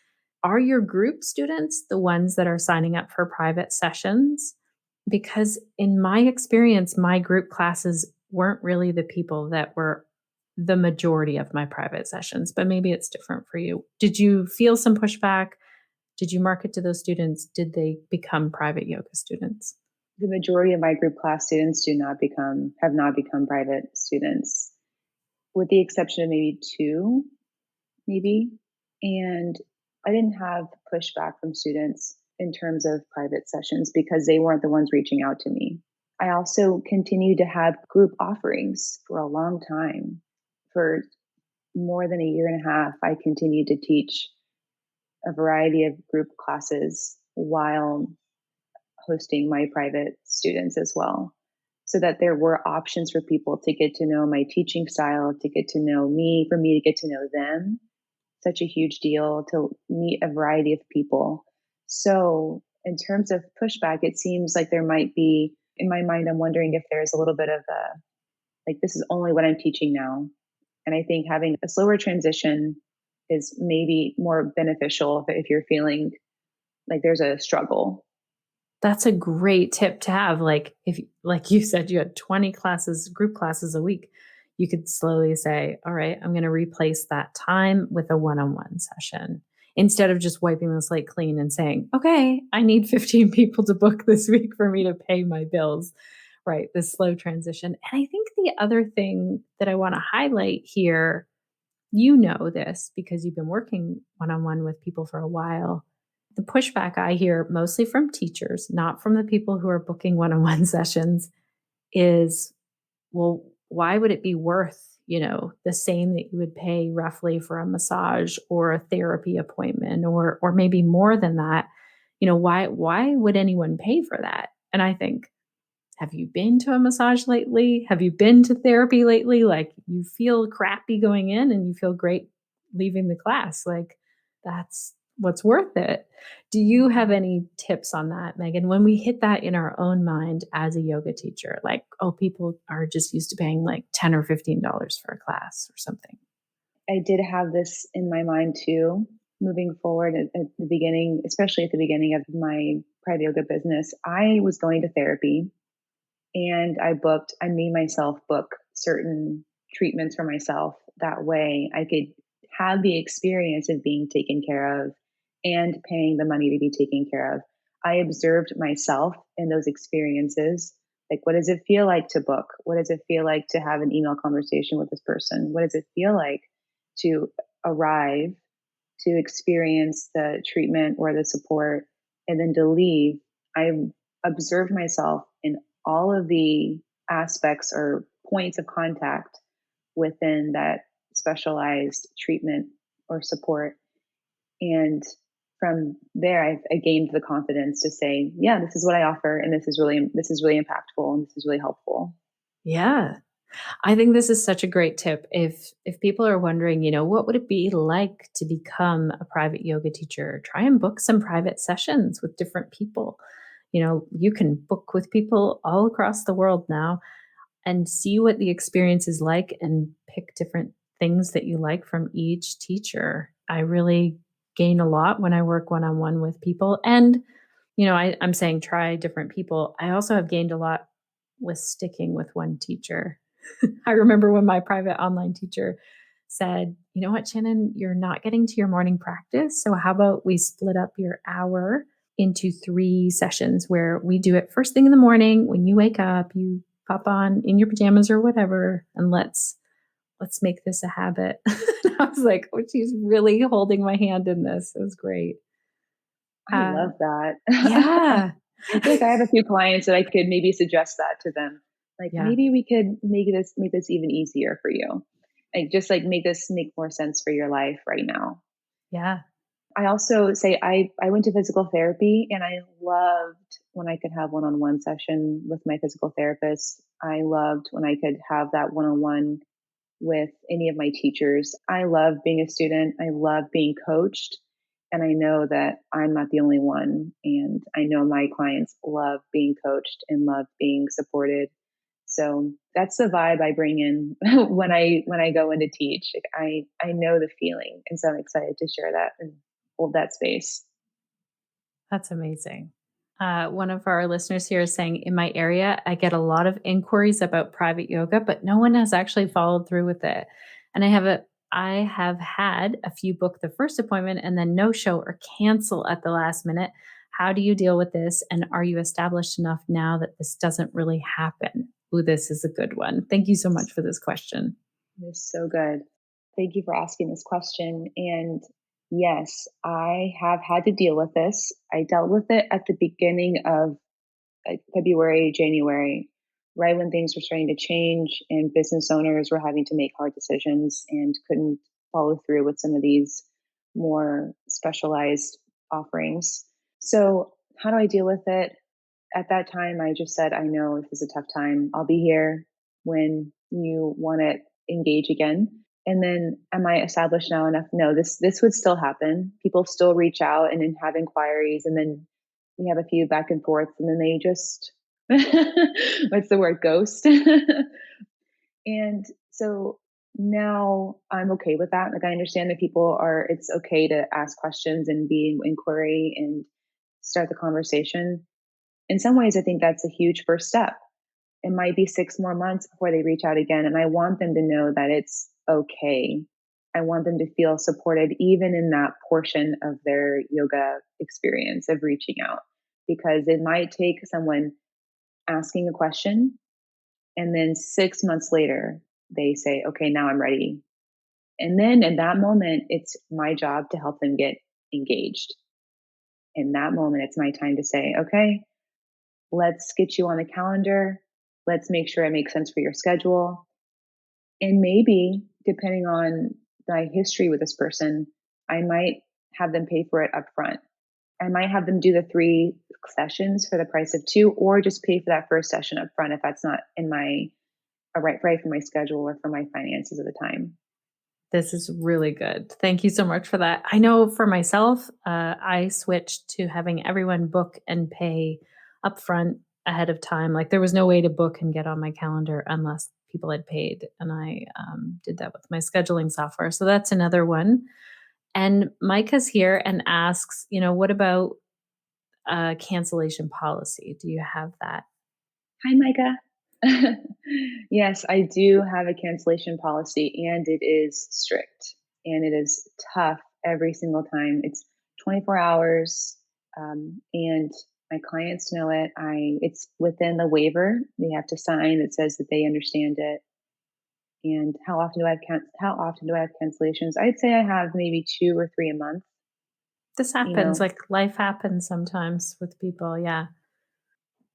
are your group students the ones that are signing up for private sessions? Because in my experience, my group classes weren't really the people that were the majority of my private sessions, but maybe it's different for you. Did you feel some pushback? Did you market to those students? Did they become private yoga students? The majority of my group class students have not become private students, with the exception of maybe two, maybe. And I didn't have pushback from students in terms of private sessions because they weren't the ones reaching out to me. I also continued to have group offerings for a long time. For more than a year and a half, I continued to teach a variety of group classes while hosting my private students as well. so that there were options for people to get to know my teaching style, to get to know me, for me to get to know them. Such a huge deal to meet a variety of people. So, in terms of pushback, it seems like there might be, in my mind, I'm wondering if there's a little bit of a, like, this is only what I'm teaching now. And I think having a slower transition is maybe more beneficial if you're feeling like there's a struggle. That's a great tip to have. Like if like you said, you had 20 classes, group classes a week, you could slowly say, all right, I'm going to replace that time with a one-on-one session instead of just wiping the slate clean and saying, okay, I need 15 people to book this week for me to pay my bills. Right. This slow transition. And I think the other thing that I want to highlight here, you know this because you've been working one-on-one with people for a while. The pushback I hear mostly from teachers, not from the people who are booking one-on-one sessions, is, well, why would it be worth, the same that you would pay roughly for a massage or a therapy appointment or maybe more than that? Why would anyone pay for that? And I think, have you been to a massage lately? Have you been to therapy lately? Like you feel crappy going in and you feel great leaving the class. Like that's what's worth it. Do you have any tips on that, Megan? When we hit that in our own mind as a yoga teacher, like, oh, people are just used to paying like $10 or $15 for a class or something. I did have this in my mind too, moving forward at the beginning, especially at the beginning of my private yoga business. I was going to therapy and I made myself book certain treatments for myself. That way I could have the experience of being taken care of and paying the money to be taken care of. I observed myself in those experiences. Like, what does it feel like to book? What does it feel like to have an email conversation with this person? What does it feel like to arrive, to experience the treatment or the support, and then to leave? I observed myself in all of the aspects or points of contact within that specialized treatment or support. And from there, I gained the confidence to say, yeah, this is what I offer. And this is really impactful and this is really helpful. Yeah. I think this is such a great tip. If people are wondering, what would it be like to become a private yoga teacher? Try and book some private sessions with different people. You can book with people all across the world now and see what the experience is like and pick different things that you like from each teacher. I really gain a lot when I work one-on-one with people. And, I'm saying try different people. I also have gained a lot with sticking with one teacher. I remember when my private online teacher said, you know what, Shannon, you're not getting to your morning practice. So how about we split up your hour into 3 sessions where we do it first thing in the morning. When you wake up, you pop on in your pajamas or whatever, and let's make this a habit. I was like, oh, she's really holding my hand in this. It was great. I love that. Yeah. I feel like I have a few clients that I could maybe suggest that to them. Like, Yeah. maybe we could make this even easier for you. Like, just like make this make more sense for your life right now. Yeah. I also say I went to physical therapy and I loved when I could have one-on-one session with my physical therapist. I loved when I could have that one-on-one with any of my teachers. I love being a student. I love being coached. And I know that I'm not the only one. And I know my clients love being coached and love being supported. So that's the vibe I bring in when I go in to teach. Like, I know the feeling, and so I'm excited to share that and hold that space. That's amazing. One of our listeners here is saying, in my area, I get a lot of inquiries about private yoga, but no one has actually followed through with it. And I have had a few book the first appointment and then no show or cancel at the last minute. How do you deal with this? And are you established enough now that this doesn't really happen? Ooh, this is a good one. Thank you so much for this question. It's so good. Thank you for asking this question. And yes, I have had to deal with this. I dealt with it at the beginning of February, January, right when things were starting to change and business owners were having to make hard decisions and couldn't follow through with some of these more specialized offerings. So, how do I deal with it? at that time, I just said, I know this is a tough time. I'll be here when you want to engage again. And then am I established now enough? No, this would still happen. People still reach out and then have inquiries, and then we have a few back and forths, and then they just what's the word? Ghost. And so now I'm okay with that. Like I understand that it's okay to ask questions and be in inquiry and start the conversation. In some ways, I think that's a huge first step. It might be 6 more months before they reach out again. And I want them to know that it's okay. I want them to feel supported, even in that portion of their yoga experience of reaching out, because it might take someone asking a question. And then 6 months later, they say, okay, now I'm ready. And then in that moment, it's my job to help them get engaged. In that moment, it's my time to say, okay, let's get you on the calendar. Let's make sure it makes sense for your schedule. And maybe, depending on my history with this person, I might have them pay for it up front. I might have them do the 3 sessions for the price of 2, or just pay for that first session up front if that's not in right for my schedule or for my finances at the time. This is really good. Thank you so much for that. I know for myself, I switched to having everyone book and pay upfront ahead of time. Like there was no way to book and get on my calendar unless people had paid. And I did that with my scheduling software. So that's another one. And Micah's here and asks, what about cancellation policy? Do you have that? Hi, Micah. Yes, I do have a cancellation policy, and it is strict and it is tough every single time. It's 24 hours, and my clients know it. It's within the waiver they have to sign that says that they understand it. And how often do I have cancellations? I'd say I have maybe 2 or 3 a month. This You happens. know, Like life happens sometimes with people. Yeah.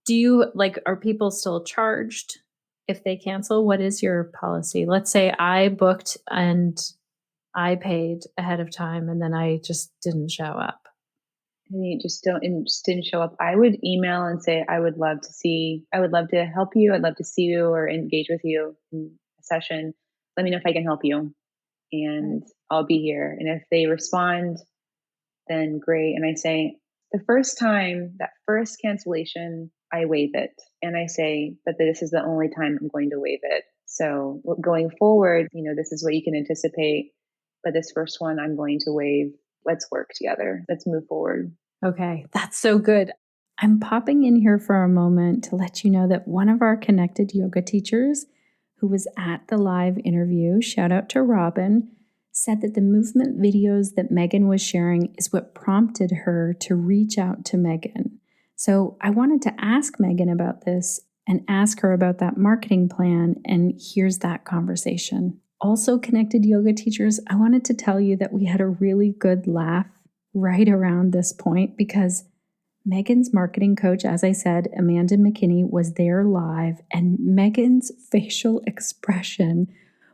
Do you are people still charged if they cancel? What is your policy? Let's say I booked and I paid ahead of time and then I just didn't show up. and you just didn't show up. I would email and say, I would love to help you. I'd love to see you or engage with you in a session. Let me know if I can help you, Right. and I'll be here. And if they respond, then great. And I say, that first cancellation, I waive it. And I say, but this is the only time I'm going to waive it. So going forward, this is what you can anticipate. But this first one, I'm going to waive. Let's work together. Let's move forward. Okay, that's so good. I'm popping in here for a moment to let you know that one of our connected yoga teachers who was at the live interview, shout out to Robin, said that the movement videos that Megan was sharing is what prompted her to reach out to Megan. So I wanted to ask Megan about this and ask her about that marketing plan, and here's that conversation. Also, connected yoga teachers, I wanted to tell you that we had a really good laugh right around this point because Megan's marketing coach, as I said, Amanda McKinney, was there live, and Megan's facial expression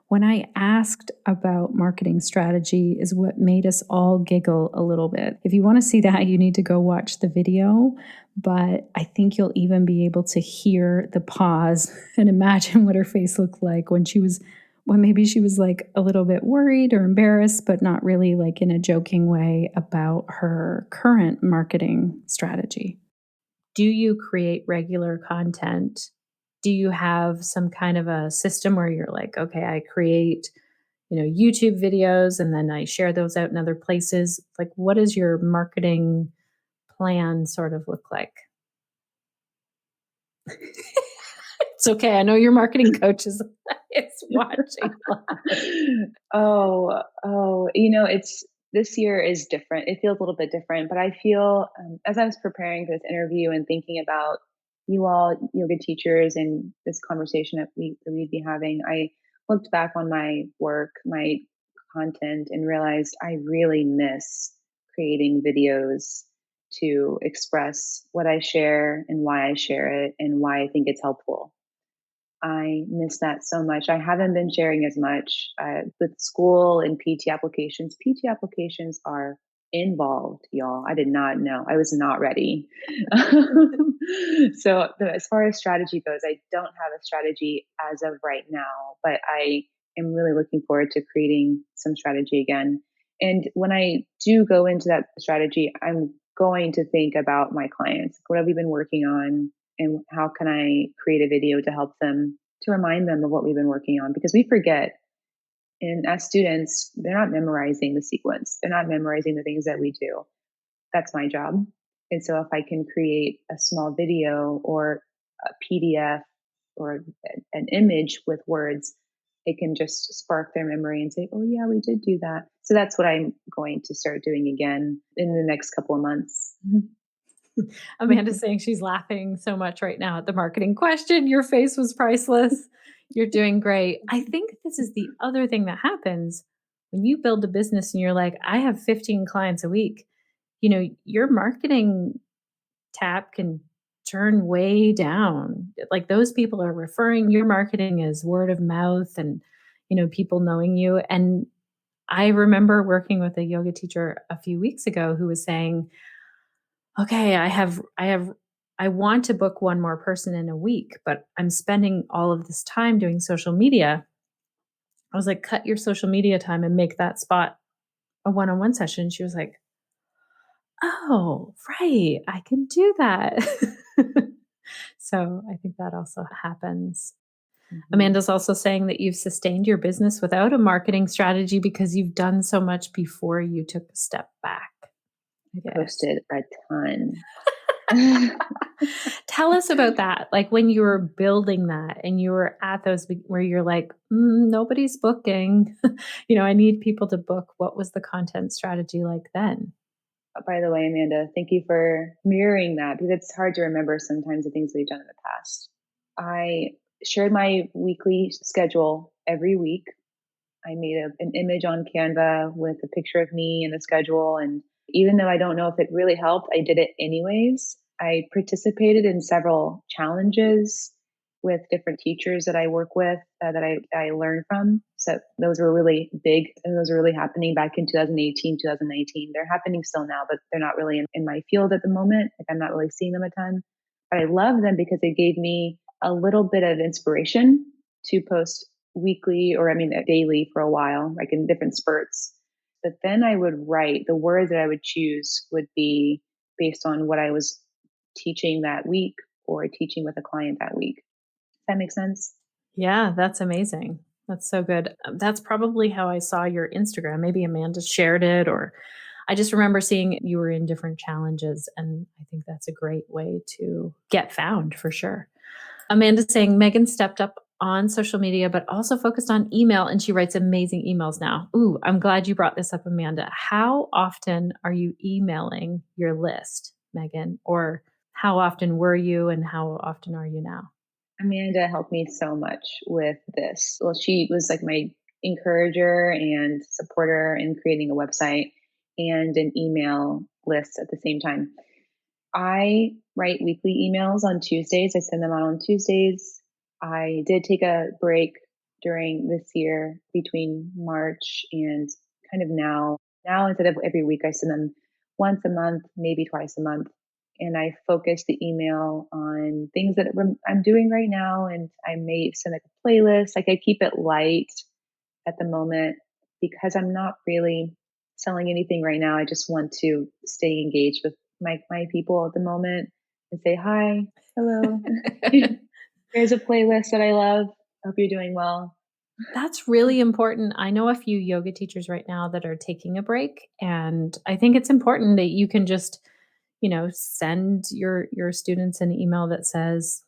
when I asked about marketing strategy is what made us all giggle a little bit. If you want to see that, you need to go watch the video, but I think you'll even be able to hear the pause and imagine what her face looked like when maybe she was like a little bit worried or embarrassed, but not really like in a joking way about her current marketing strategy. Do you create regular content? Do you have some kind of a system where you're like, okay, I create, YouTube videos and then I share those out in other places? Like, what does your marketing plan sort of look like? It's okay. I know your marketing coach is watching. It's this year is different. It feels a little bit different, but I feel as I was preparing for this interview and thinking about you all yoga teachers and this conversation that we'd be having, I looked back on my work, my content, and realized I really miss creating videos to express what I share and why I share it and why I think it's helpful. I miss that so much. I haven't been sharing as much with school and PT applications. PT applications are involved, y'all. I did not know. I was not ready. As far as strategy goes, I don't have a strategy as of right now, but I am really looking forward to creating some strategy again. And when I do go into that strategy, I'm going to think about my clients. What have we been working on? And how can I create a video to help them, to remind them of what we've been working on? Because we forget. And as students, they're not memorizing the sequence. They're not memorizing the things that we do. That's my job. And so if I can create a small video or a PDF or an image with words, it can just spark their memory and say, oh, yeah, we did do that. So that's what I'm going to start doing again in the next couple of months. Amanda's saying she's laughing so much right now at the marketing question. Your face was priceless. You're doing great. I think this is the other thing that happens when you build a business and you're like, I have 15 clients a week. Your marketing tap can turn way down. Like those people are referring, your marketing is word of mouth and, people knowing you. And I remember working with a yoga teacher a few weeks ago who was saying, okay, I want to book one more person in a week, but I'm spending all of this time doing social media. I was like, cut your social media time and make that spot a one-on-one session. She was like, oh, right, I can do that. So I think that also happens. Mm-hmm. Amanda's also saying that you've sustained your business without a marketing strategy because you've done so much before you took a step back. I posted a ton. Tell us about that. Like when you were building that and you were at those where you're like, nobody's booking. I need people to book. What was the content strategy like then? By the way, Amanda, thank you for mirroring that because it's hard to remember sometimes the things we've done in the past. I shared my weekly schedule every week. I made an image on Canva with a picture of me and the schedule. And even though I don't know if it really helped, I did it anyways. I participated in several challenges with different teachers that I work with that I learned from. So those were really big and those were really happening back in 2018, 2019. They're happening still now, but they're not really in my field at the moment. Like I'm not really seeing them a ton, but I love them because they gave me a little bit of inspiration to post weekly or daily for a while, like in different spurts. But then I would write the words that I would choose would be based on what I was teaching that week or teaching with a client that week. Does that make sense? Yeah, that's amazing. That's so good. That's probably how I saw your Instagram. Maybe Amanda shared it, or I just remember seeing you were in different challenges. And I think that's a great way to get found for sure. Amanda's saying Megan stepped up on social media, but also focused on email, and she writes amazing emails now. Ooh, I'm glad you brought this up, Amanda. How often are you emailing your list, Megan? Or how often were you and how often are you now? Amanda helped me so much with this. Well, she was like my encourager and supporter in creating a website and an email list at the same time. I write weekly emails on Tuesdays. I send them out on Tuesdays. I did take a break during this year between March and kind of now. Now, instead of every week, I send them once a month, maybe twice a month. And I focus the email on things that I'm doing right now. And I may send like a playlist. Like I keep it light at the moment because I'm not really selling anything right now. I just want to stay engaged with my people at the moment and say, hi, hello. Here's a playlist that I love. Hope you're doing well. That's really important. I know a few yoga teachers right now that are taking a break. And I think it's important that you can just, send your students an email that says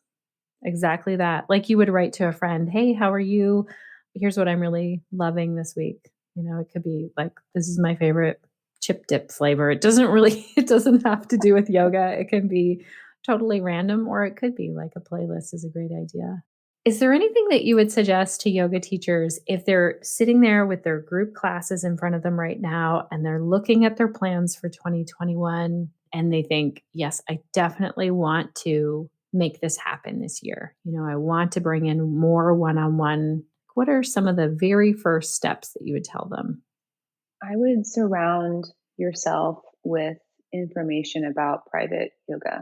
exactly that. Like you would write to a friend, hey, how are you? Here's what I'm really loving this week. It could be like, this is my favorite chip dip flavor. It doesn't have to do with yoga. It can be totally random, or it could be like a playlist is a great idea. Is there anything that you would suggest to yoga teachers if they're sitting there with their group classes in front of them right now and they're looking at their plans for 2021 and they think, yes, I definitely want to make this happen this year. I want to bring in more one-on-one. What are some of the very first steps that you would tell them? I would surround yourself with information about private yoga.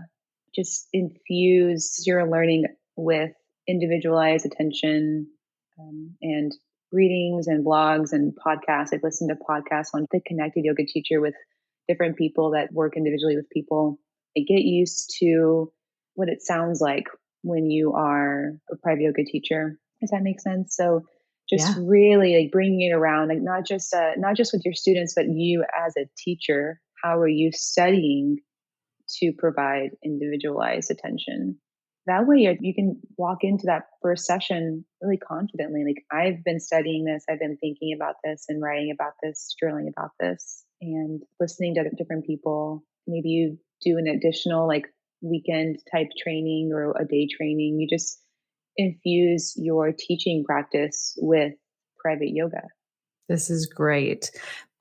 Just infuse your learning with individualized attention, and readings and blogs and podcasts. I've listened to podcasts on the Connected Yoga Teacher with different people that work individually with people. And get used to what it sounds like when you are a private yoga teacher. Does that make sense? So just Yeah. really like bringing it around, like not just with your students, but you as a teacher. How are you studying to provide individualized attention? That way you can walk into that first session really confidently. Like, I've been studying this, I've been thinking about this and writing about this, journaling about this, and listening to different people. Maybe you do an additional like weekend type training or a day training. You just infuse your teaching practice with private yoga. This is great.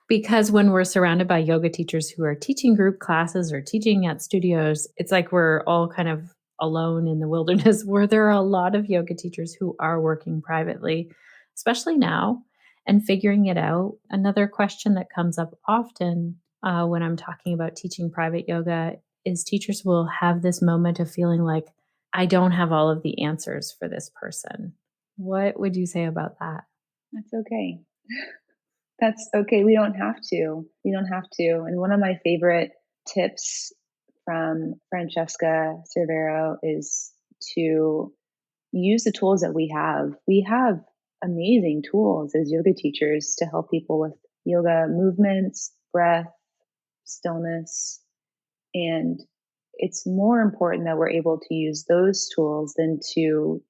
Because when we're surrounded by yoga teachers who are teaching group classes or teaching at studios, it's like we're all kind of alone in the wilderness, where there are a lot of yoga teachers who are working privately, especially now, and figuring it out. Another question that comes up often when I'm talking about teaching private yoga is teachers will have this moment of feeling like, I don't have all of the answers for this person. What would you say about that? That's okay. That's okay. We don't have to. We don't have to. And one of my favorite tips from Francesca Cervero is to use the tools that we have. We have amazing tools as yoga teachers to help people with yoga movements, breath, stillness. And it's more important that we're able to use those tools than to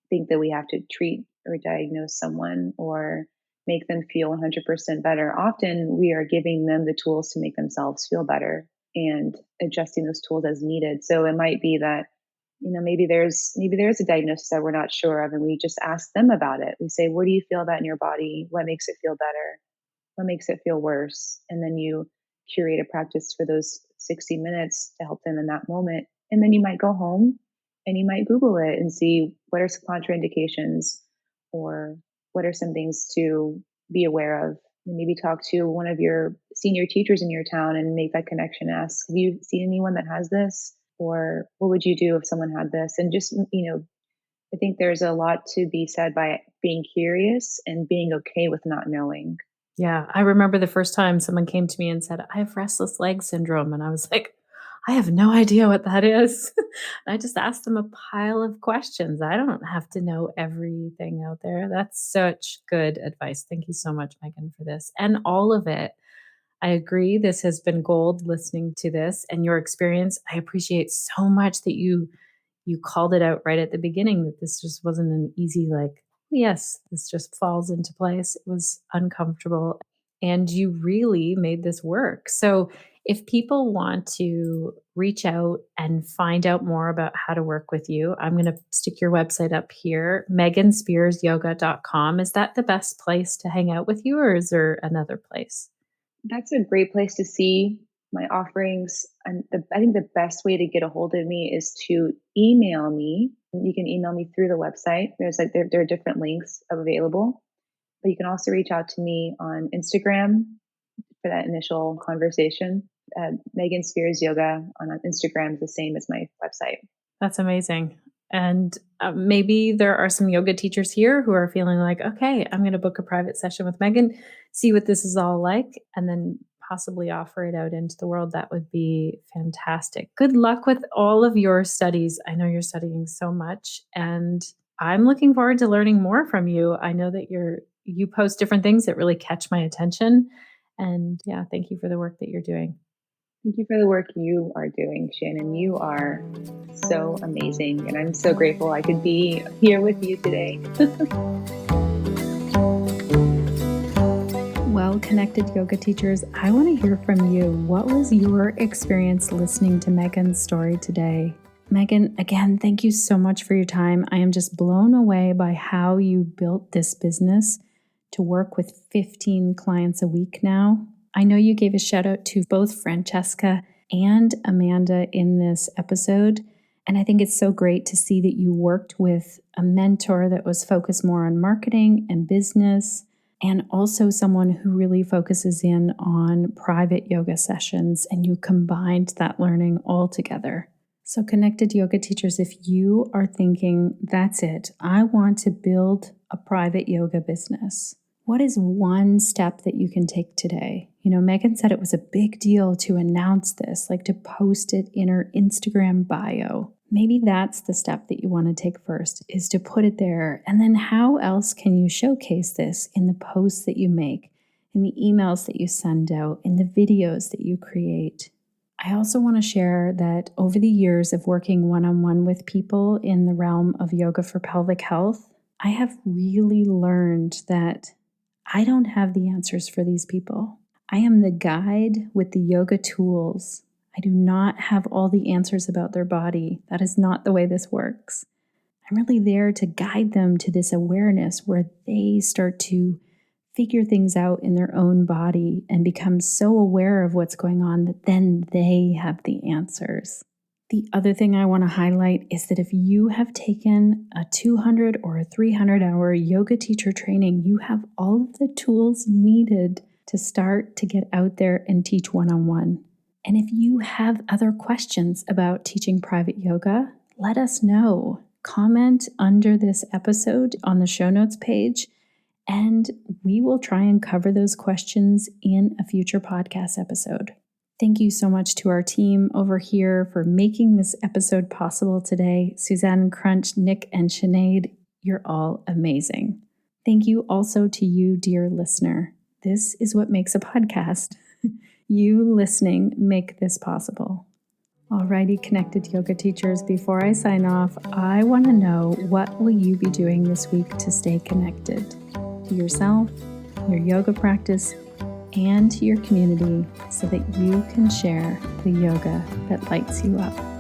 think that we have to treat or diagnose someone or make them feel 100% better. Often we are giving them the tools to make themselves feel better and adjusting those tools as needed. So it might be that, maybe there's a diagnosis that we're not sure of, and we just ask them about it. We say, where do you feel that in your body? What makes it feel better? What makes it feel worse? And then you curate a practice for those 60 minutes to help them in that moment. And then you might go home and you might Google it and see what are some contraindications or what are some things to be aware of. And maybe talk to one of your senior teachers in your town and make that connection. Ask, have you seen anyone that has this? Or what would you do if someone had this? And just, I think there's a lot to be said by being curious and being okay with not knowing. Yeah, I remember the first time someone came to me and said, I have restless leg syndrome. And I was like, I have no idea what that is. I just asked them a pile of questions. I don't have to know everything out there. That's such good advice. Thank you so much, Megan, for this and all of it. I agree. This has been gold listening to this and your experience. I appreciate so much that you called it out right at the beginning, that this just wasn't an easy, like, yes, this just falls into place. It was uncomfortable and you really made this work. So if people want to reach out and find out more about how to work with you, I'm going to stick your website up here, meganspearsyoga.com. Is that the best place to hang out with you, or is there another place? That's a great place to see my offerings. And I think the best way to get a hold of me is to email me. You can email me through the website. There are different links available, but you can also reach out to me on Instagram for that initial conversation. Megan Spears Yoga on Instagram is the same as my website. That's amazing. And maybe there are some yoga teachers here who are feeling like, okay, I'm going to book a private session with Megan, see what this is all like, and then possibly offer it out into the world. That would be fantastic. Good luck with all of your studies. I know you're studying so much, and I'm looking forward to learning more from you. I know that you post different things that really catch my attention. And yeah, thank you for the work that you're doing. Thank you for the work you are doing, Shannon. You are so amazing, and I'm so grateful I could be here with you today. Well, connected yoga teachers, I want to hear from you. What was your experience listening to Megan's story today? Megan, again, thank you so much for your time. I am just blown away by how you built this business to work with 15 clients a week now. I know you gave a shout out to both Francesca and Amanda in this episode. And I think it's so great to see that you worked with a mentor that was focused more on marketing and business. and also someone who really focuses in on private yoga sessions, and you combined that learning all together. So Connected Yoga Teachers, if you are thinking, that's it, I want to build a private yoga business, what is one step that you can take today? Megan said it was a big deal to announce this, like to post it in her Instagram bio. Maybe that's the step that you want to take first, is to put it there. And then how else can you showcase this in the posts that you make, in the emails that you send out, in the videos that you create? I also want to share that over the years of working one-on-one with people in the realm of yoga for pelvic health, I have really learned that I don't have the answers for these people. I am the guide with the yoga tools. I do not have all the answers about their body. That is not the way this works. I'm really there to guide them to this awareness where they start to figure things out in their own body and become so aware of what's going on that then they have the answers. The other thing I want to highlight is that if you have taken a 200 or a 300-hour yoga teacher training, you have all of the tools needed to start to get out there and teach one-on-one. And if you have other questions about teaching private yoga, let us know. Comment under this episode on the show notes page, and we will try and cover those questions in a future podcast episode. Thank you so much to our team over here for making this episode possible today. Suzanne, Crunch, Nick, and Sinead, you're all amazing. Thank you also to you, dear listener. This is what makes a podcast. You listening make this possible. Alrighty, Connected Yoga Teachers, before I sign off, I want to know, what will you be doing this week to stay connected to yourself, your yoga practice, and to your community so that you can share the yoga that lights you up?